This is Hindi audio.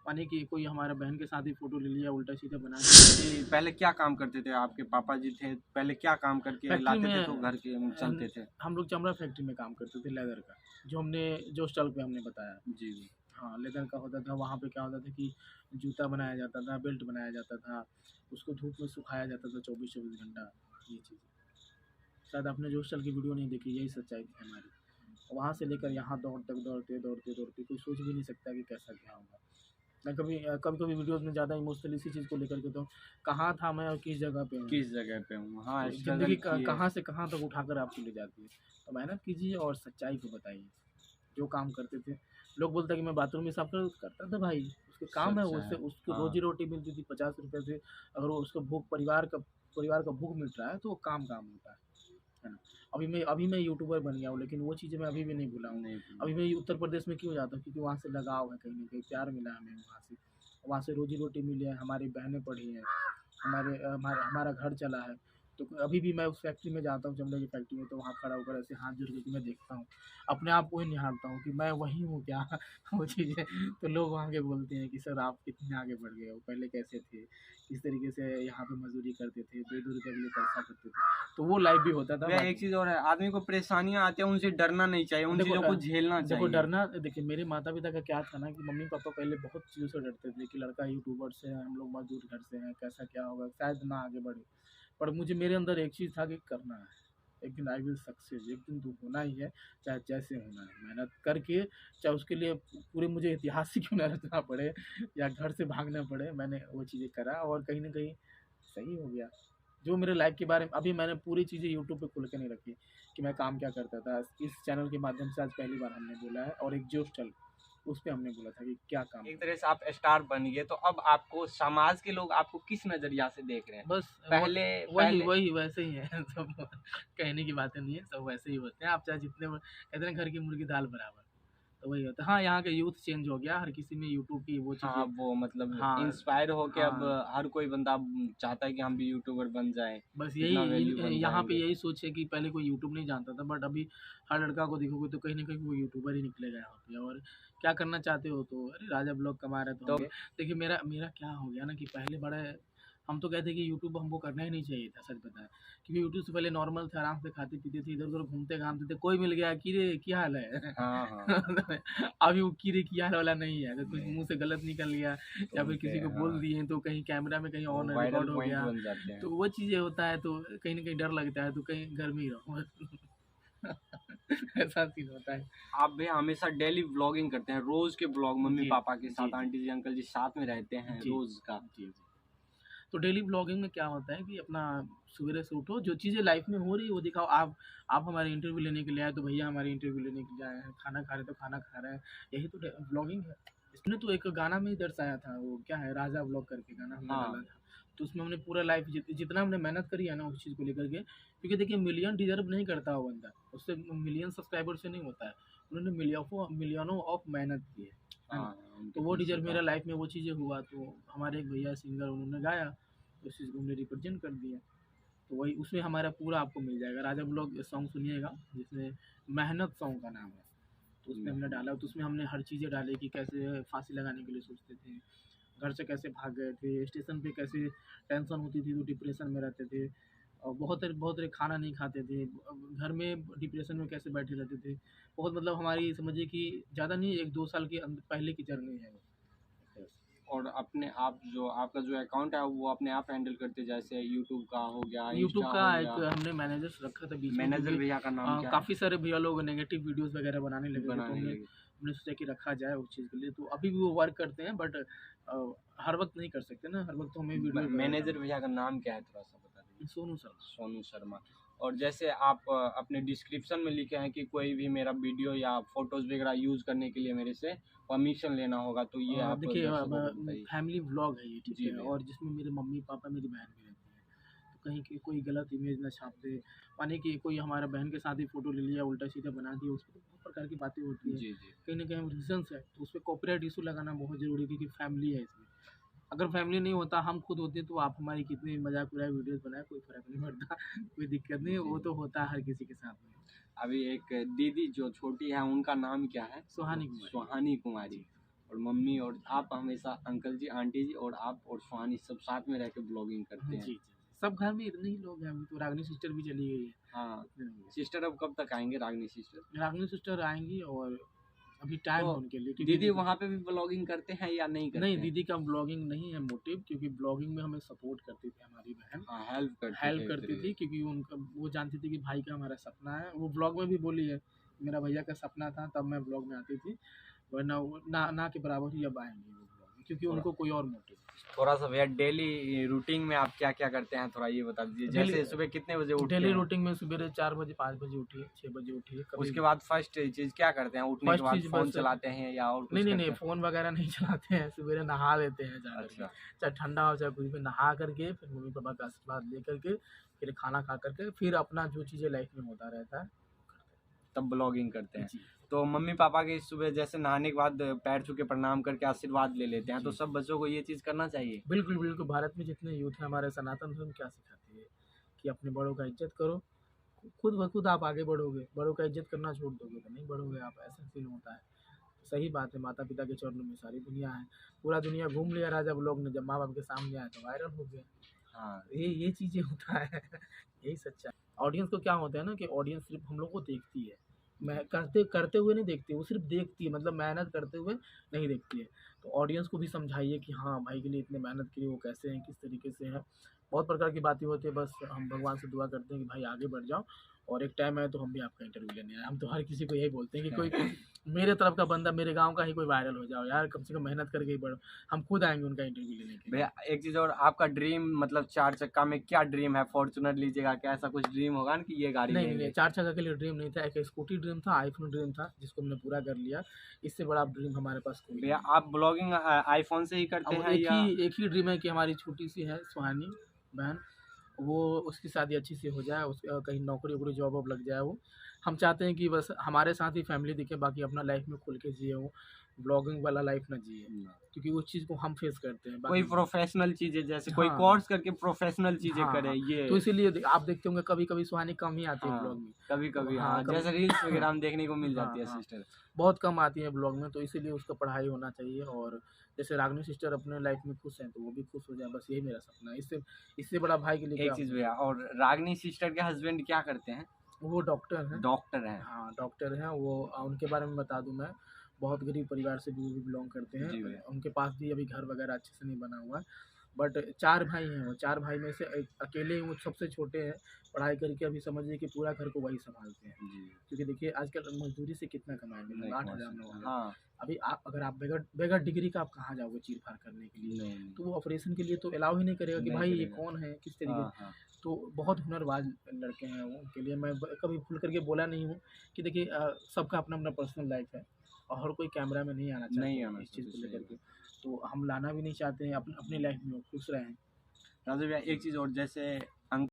माने कि कोई हमारा बहन के साथ ही फोटो ले लिया, उल्टा सीधा बना दिया। पहले क्या काम करते थे आपके पापा जी थे, पहले क्या काम करके फैक्ट्री लाते थे तो में घर के चलते थे? हम लोग चमड़ा फैक्ट्री में काम करते थे, लेदर का, जो स्टॉल पे हमने बताया। जी जी। हाँ, लेदर का होता था। वहाँ पे क्या होता था कि जूता बनाया जाता था, बेल्ट बनाया जाता था, उसको धूप में सुखाया जाता था 24-24 घंटा। ये चीज़ शायद आपने जो स्टॉल की वीडियो नहीं देखी, यही सच्चाई थी हमारी। वहाँ से लेकर यहाँ दौड़ तक दौड़ते दौड़ते दौड़ते कोई सोच भी नहीं सकता कि कैसा क्या होगा। मैं कभी कभी वीडियोज़ में ज़्यादा इमोशनल इसी चीज़ को लेकर के, तो कहाँ था मैं और किस जगह पे हूँ। किस जगह पे हूँ, हाँ तो स्ट्रगल ज़िंदगी किए। कहाँ से कहाँ तक उठाकर आपको ले जाती है। तो मेहनत कीजिए और सच्चाई को बताइए। जो काम करते थे, लोग बोलते हैं कि मैं बाथरूम में साफ करता था भाई, उसके काम है, सच उससे उसको हाँ। रोजी रोटी मिलती थी 50 रुपये से। अगर वो उसको भूख परिवार का भूख मिट रहा है तो वो काम होता है ना। अभी मैं यूट्यूबर बन गया हूँ, लेकिन वो चीज़ें मैं अभी भी नहीं भूला हूँ। नहीं। अभी मैं उत्तर प्रदेश में क्यों जाता हूँ, क्योंकि वहाँ से लगाव है, कहीं ना कहीं प्यार मिला हमें वहाँ से रोजी रोटी मिली है, हमारी बहनें पढ़ी हैं, हमारा घर चला है। तो अभी भी मैं उस फैक्ट्री में जाता हूँ, चमड़े की फैक्ट्री में, तो वहाँ खड़ा होकर ऐसे हाथ जोड़ के मैं देखता हूँ, अपने आप को ही निहारता हूँ कि मैं वही हूँ क्या। वो चीज़ें तो लोग वहाँ के बोलते हैं कि सर आप कितने आगे बढ़ गए हो, पहले कैसे थे, किस तरीके से यहाँ पे मजदूरी करते थे, 2-2 रुपये के लिए पैसा करते थे। तो वो लाइफ भी होता था। भैया एक चीज और है, आदमी को परेशानियां आती है, उनसे डरना नहीं चाहिए, उन चीजों को झेलना देखो चाहिए। डरना, देखिए मेरे माता पिता का क्या था ना कि मम्मी पापा पहले बहुत चीज़ों से डरते थे कि लड़का यूट्यूबर से है, हम लोग मजदूर घर से हैं, कैसा क्या होगा, शायद ना आगे बढ़े। पर मुझे मेरे अंदर एक चीज़ था कि करना है, एक दिन आई विल सक्सेस, एक दिन तो होना ही है, चाहे जैसे होना है, मेहनत करके, चाहे उसके लिए पूरे मुझे इतिहास ही क्यों ना रचना पड़े या घर से भागना पड़े, मैंने वो चीज़ें करा और कहीं ना कहीं सही हो गया। जो मेरे लाइफ के बारे में अभी मैंने पूरी चीज़ें यूट्यूब पे खुल के नहीं रखी कि मैं काम क्या करता था, इस चैनल के माध्यम से आज पहली बार हमने बोला है, और एक जो चल उस पर हमने बोला था कि क्या काम। एक तरह से आप स्टार बन गए, तो अब आपको समाज के लोग आपको किस नजरिया से देख रहे हैं? बस वही वैसे ही है। सब कहने की बातें नहीं है, सब वैसे ही होते हैं। आप चाहे जितने कहते हैं घर की मुर्गी दाल बराबर, तो वही होता है। हाँ, यहाँ का यूथ चेंज हो गया, हर किसी में यूट्यूब की वो हाँ चीज़ें। वो मतलब हाँ इंस्पायर होके अब हाँ, हर कोई बंदा चाहता है कि हम भी यूट्यूबर बन जाएं, बस इतना यही वैल्यू बन यहाँ पे जाएंगे। यही सोच है कि पहले कोई यूट्यूब नहीं जानता था, बट अभी हर लड़का को देखोगे तो कहीं ना कहीं वो यूट्यूबर ही निकलेगा यहाँ पे। और क्या करना चाहते हो, तो अरे राजा ब्लॉग कमा रहे तो तो होंगे। देखिए मेरा मेरा क्या हो गया ना कि पहले बड़ा हम तो कहते कि यूट्यूब हमको करना ही नहीं चाहिए था, सच बताएं, क्योंकि यूट्यूब से पहले नॉर्मल थे, आराम से खाते पीते थे, इधर उधर घूमते घामते थे, कोई मिल गया कि रे क्या हाल है। हाँ हाँ। अभी वो कीरे की हाल वाला नहीं है, अगर कुछ नहीं, मुंह से गलत निकल गया या फिर तुमसे किसी को बोल हाँ, दिए तो कहीं कैमरा में कहीं वो ऑन वायरल रिकॉर्ड हो पॉइंट गया, बन जाते हैं। तो वो चीज़ें होता है, तो कहीं ना कहीं डर लगता है, तो कहीं घर में ही रहो। ऐसा सीन होता है। आप भी हमेशा डेली व्लॉगिंग करते हैं, रोज के ब्लॉग मम्मी जी पापा के जी साथ, जी आंटी जी अंकल जी साथ में रहते हैं जी रोज का। जी जी। तो डेली ब्लॉगिंग में क्या होता है कि अपना सवेरे से उठो, जो चीज़ें लाइफ में हो रही है वो दिखाओ। आप हमारे इंटरव्यू लेने के लिए आए तो भैया हमारे इंटरव्यू लेने के लिए आए हैं, खाना खा रहे तो खाना खा रहे हैं, यही तो ब्लॉगिंग है। इसने तो एक गाना में ही दर्शाया था, वो क्या है, राजा ब्लॉग करके गाना हमने डाला हाँ था। तो उसमें हमने पूरा लाइफ जितना हमने मेहनत करी है ना उस चीज़ को लेकर के, क्योंकि देखिए मिलियन डिजर्व नहीं करता वो बंदा, उससे मिलियन सब्सक्राइबर से नहीं होता है, उन्होंने मिलियनों ऑफ मेहनत की है ना। हाँ, उनके तो वो पीछे डिजर्व का। मेरा लाइफ में वो चीज़ें हुआ, तो हमारे एक भैया सिंगर उन्होंने गाया, उस चीज़ को हमने रिप्रेजेंट कर दिया। तो वही उसमें हमारा पूरा आपको मिल जाएगा, राजा ब्लॉग सॉन्ग सुनिएगा, जिसमें मेहनत सॉन्ग का नाम है। तो उसमें हमने डाला, तो उसमें हमने हर चीज़ें डाली कि कैसे फांसी लगाने के लिए सोचते थे, घर से कैसे भाग गए थे, स्टेशन पे कैसे टेंशन होती थी तो डिप्रेशन में रहते थे, और बहुत तरह खाना नहीं खाते थे, घर में डिप्रेशन में कैसे बैठे रहते थे। बहुत मतलब हमारी समझिए कि ज़्यादा नहीं, 1-2 साल के पहले की जर्नी है वो। और अपने आप जो आपका जो अकाउंट है वो अपने आप हैंडल करते, जैसे यूट्यूब का हो गया, यूट्यूब इंस्टा का हो एक गया। हमने मैनेजर रखा था बीच में, मैनेजर क्योंकि भैया का नाम क्या है? काफ़ी सारे भैया लोग नेगेटिव वीडियोस वगैरह बनाने लगे थे, तो बनाने हमने लगे। हमने सोचा कि रखा जाए उस चीज़ के लिए। तो अभी भी वो वर्क करते हैं, बट हर वक्त नहीं कर सकते ना, हर वक्त तो हमें वीडियो वगैरह मैनेजर डालना भैया का नाम क्या है, थोड़ा सा बता दीजिए। है। सोनू शर्मा। सोनू शर्मा। और जैसे आप अपने डिस्क्रिप्शन में लिखे हैं कि कोई भी मेरा वीडियो या फोटोज वगैरह यूज करने के लिए मेरे से परमिशन लेना होगा, तो ये आप देखिए दर्शकों को बताइए। फैमिली व्लॉग है ये, ठीक जी है, भैया। और जिसमें मेरे मम्मी पापा मेरी बहन भी रहती है, तो कहीं की कोई गलत इमेज ना छाप दे, माने कि कोई हमारा बहन के साथ ही फोटो ले लिया, उल्टा सीधा बना दिया, उस पर तो बहुत प्रकार की बातें होती है। जी जी। कहीं ना कहीं रीजंस है, तो उस पर कॉपीराइट इशू लगाना बहुत ज़रूरी है, क्योंकि फैमिली है इसमें। अगर फैमिली नहीं होता, हम खुद होते, तो आप हमारी कितनी मजाक उड़ाए वीडियोस बनाए, कोई फर्क नहीं पड़ता। कोई दिक्कत नहीं, जी। वो तो होता है हर किसी के साथ में। अभी एक दीदी जो छोटी है उनका नाम क्या है? सुहानी कुमारी। सुहानी कुमारी। जी। और मम्मी और आप हमेशा अंकल जी, आंटी जी और आप और सुहानी सब साथ में रह के ब्लॉगिंग करते जी, हैं। जी, जी। सब घर में इतने ही लोग हैं, अभी तो रागिनी सिस्टर भी चली गई है। हाँ, इतने लोग हैं। सिस्टर अब कब तक आएँगे रागिनी सिस्टर? रागिनी सिस्टर आएँगी और अभी टाइम है तो उनके लिए, क्योंकि दीदी वहाँ पे भी ब्लॉगिंग करते हैं या नहीं करते नहीं, हैं? दीदी का ब्लॉगिंग नहीं है मोटिव, क्योंकि ब्लॉगिंग में हमें सपोर्ट करती थी हमारी बहन। हाँ, हेल्प करते हेल्प थे एक करती तरीके थी, से। क्योंकि उनका वो जानती थी कि भाई का हमारा सपना है। वो ब्लॉग में भी बोली है, मेरा भैया का सपना था तब मैं ब्लॉग में आती थी, वरना वो ना के बराबर ही अब आएँगी वो ब्लॉग में, क्योंकि थोड़ा उनको कोई और मोटिव है। थोड़ा-सा भैया डेली रूटीन में आप क्या-क्या करते हैं थोड़ा ये बता दीजिए? डेली जैसे सुबह कितने बजे उठते डेली हैं? रूटीन में सवेरे 4 बजे, 5 बजे उठिए, 6 बजे उठिए, कभी उसके बाद फर्स्ट चीज़ क्या करते हैं? उठने के फर्स्ट बाद चीज़ फ़ोन बस चलाते हैं या और कुछ नहीं, करते हैं? फ़ोन वगैरह नहीं चलाते हैं, सवेरे नहा लेते हैं जा करके। अच्छा, चाहे ठंडा हो चाहे कुछ भी, नहा करके फिर मम्मी-पापा का आशीर्वाद ले करके, फिर खाना खा करके, फिर अपना जो चीज़ें लाइफ़ में होता रहता है, तब ब्लॉगिंग करते हैं। जी। तो मम्मी-पापा की सुबह जैसे नहाने के बाद पैर छू के प्रणाम करके आशीर्वाद ले लेते हैं, तो जी। सब बच्चों को ये चीज़ करना चाहिए? बिल्कुल, बिल्कुल, भारत में जितने यूथ हैं, हमारे सनातन धर्म क्या सिखाती है कि अपने बड़ों का इज़्ज़त करो, खुद ब खुद आप आगे बढ़ोगे, बड़ों का इज़्ज़त करना छोड़ दोगे तो नहीं बढ़ोगे आप, ऐसा फ़ील होता है। सही बात है, माता-पिता के चरणों में सारी दुनिया है। पूरा दुनिया घूम लिया राजा लोग ने, जब माँ-बाप के सामने आए तो वायरल हो गया। हाँ, ये चीज़ें होता है, यही सच्चाई। ऑडियंस को क्या होता है ना कि ऑडियंस सिर्फ़ हम लोग को देखती है। मैं करते करते हुए नहीं देखती, वो सिर्फ़ देखती है, मतलब मेहनत करते हुए नहीं देखती है। तो ऑडियंस को भी समझाइए कि हाँ, भाई के लिए इतने मेहनत की, वो कैसे हैं, किस तरीके से हैं। बहुत प्रकार की बातें होती है, बस हम भगवान से दुआ करते हैं कि भाई आगे बढ़ जाओ, और एक टाइम आए तो हम भी आपका इंटरव्यू लेने आएँ। हम तो हर किसी को यही बोलते हैं कि कोई मेरे तरफ का बंदा, मेरे गाँव का ही कोई वायरल हो जाओ यार, कम से कम मेहनत करके ही बढ़ो। हम खुद आएँगे उनका इंटरव्यू लेने के लिए। भैया एक चीज़ और आपका ड्रीम मतलब 4 चक्का में क्या ड्रीम है? फॉर्च्यूनर लीजिएगा क्या ऐसा कुछ ड्रीम होगा ना कि ये गाड़ी नहीं, लेंगे? 4 चक्का के लिए ड्रीम नहीं था, एक स्कूटी ड्रीम था, आईफ़ोन ड्रीम था, जिसको हमने पूरा कर लिया। इससे बड़ा ड्रीम हमारे पास कोई भैया नहीं। आप ब्लॉगिंग आईफ़ोन से ही करते अब हैं या एक ही ड्रीम है कि हमारी छोटी-सी है सुहानी बहन, वो उसकी शादी अच्छी से हो जाए, कहीं नौकरी-वोकरी जॉब-वॉब लग जाए वो। हम चाहते हैं कि बस हमारे साथ ही फैमिली दिखे, बाकी अपना लाइफ़ में खुल के जिए वो, ब्लॉगिंग वाला लाइफ़ ना जिए, क्योंकि उस चीज़ को हम फेस करते हैं। कोई बाकी प्रोफ़ेशनल चीज़ें जैसे कोई हाँ, कोर्स करके प्रोफ़ेशनल चीज़ें हाँ, करे हाँ। ये तो इसीलिए आप देखते होंगे कभी-कभी सुहानी कम ही आती है हाँ, ब्लॉग में। कभी-कभी हाँ, हाँ, जैसे रील्स वगैरह में देखने को मिल हाँ, जाती है हाँ। सिस्टर। बहुत कम आती है ब्लॉग में, तो इसीलिए उसका पढ़ाई होना चाहिए, और जैसे रागिनी सिस्टर अपने लाइफ में खुश हैं तो वो भी खुश हो जाए, बस यही मेरा सपना है। इससे इससे बड़ा भाई के लिए क्या एक चीज़ हो भैया सकता और रागिनी सिस्टर के हस्बैंड क्या करते हैं? है। वो डॉक्टर हैं। डॉक्टर हैं। हाँ, डॉक्टर हैं वो। उनके बारे में बता दूँ मैं, बहुत गरीब परिवार से भी वो भी बिलॉन्ग करते हैं। जी भैया। उनके पास भी अभी घर वगैरह अच्छे से नहीं बना हुआ है, बट 4 भाई हैं वो, 4 भाई में से एक अकेले ही वो सबसे छोटे हैं। पढ़ाई करके अभी समझिए कि पूरा घर को वही सँभालते हैं। जी, क्योंकि देखिए आजकल मज़दूरी से कितना कमाएँगे नहीं लोग, 8 पहुँच हज़ार 9 सकते। हज़ार। हाँ, अभी आप अगर आप बगैर बगैर डिग्री का आप कहाँ जाओगे चीर-फाड़ करने के लिए? नहीं, नहीं, तो वो ऑपरेशन के लिए तो अलाउ ही नहीं करेगा कि नहीं भाई ये करेगा। कौन है, किस तरीके। हाँ, हाँ। तो बहुत हुनरबाज़ लड़के हैं वो, उनके लिए मैं कभी खुल कर के बोला नहीं हूँ कि देखिए सबका अपना-अपना पर्सनल लाइफ़ है, और हर कोई कैमरा में नहीं आना चाहता नहीं है आना इस चीज़ चाहिए, को सही लेकर बात। के। तो हम लाना भी नहीं चाहते हैं, अपनी लाइफ़ में वो खुश रहें। राजू भैया एक चीज़ और जैसे